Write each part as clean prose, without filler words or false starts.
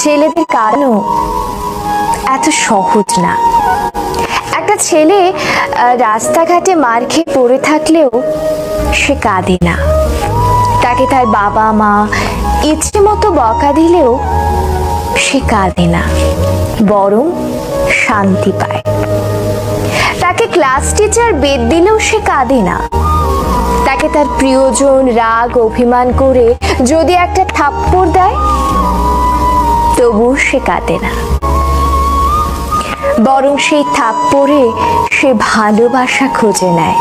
ছেলেদের কাঁদানো এত সহজ না। একটা ছেলে রাস্তাঘাটে মার খেয়ে পড়ে থাকলেও সে কাঁদে না। তাকে তার বাবা মা ইচ্ছে মতো বকা দিলেও সে কাঁদে না, বরং শান্তি পায়। তাকে ক্লাস টিচার বেত দিলেও সে কাঁদে না। তাকে তার প্রিয়জন রাগ অভিমান করে যদি একটা থাপ্পড় দেয়, তবুও সে কাঁদে না, বরং সেই থাপ্পড়ে সে ভালোবাসা খুঁজে নেয়।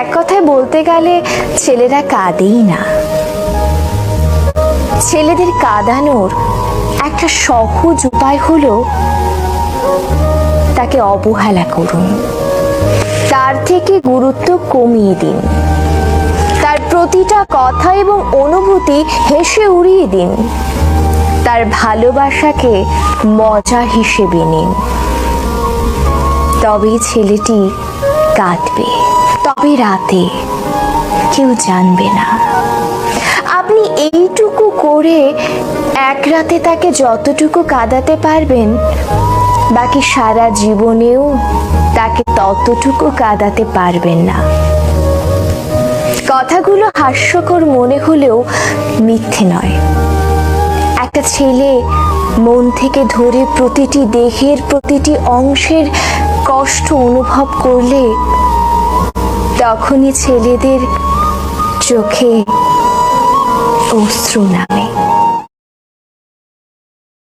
এক কথায় বলতে গেলে ছেলেরা কাঁদেই না। ছেলেদের কাঁদানোর একটা সহজ উপায় হলো তাকে অবহেলা করুন, তার থেকে গুরুত্ব কমিয়ে দিন, তার প্রতিটা কথা এবং অনুভূতি হেসে উড়িয়ে দিন, তার ভালোবাসাকে মজা হিসেবে নিন। তবেই ছেলেটি কাঁদবে, তবে রাতে কেউ জানবে না। আপনি এইটুকু করে এক রাতে তাকে যতটুকু কাঁদাতে পারবেন, বাকি সারা জীবনেও তাকে ততটুকু কাঁদাতে পারবেন না। কথাগুলো হাস্যকর মনে হলেও মিথ্যে নয়। একটা ছেলে মন থেকে ধরে প্রতিটি দেহের প্রতিটি অংশের কষ্ট অনুভব করলে তখনই ছেলেদের চোখে অশ্রু নামে।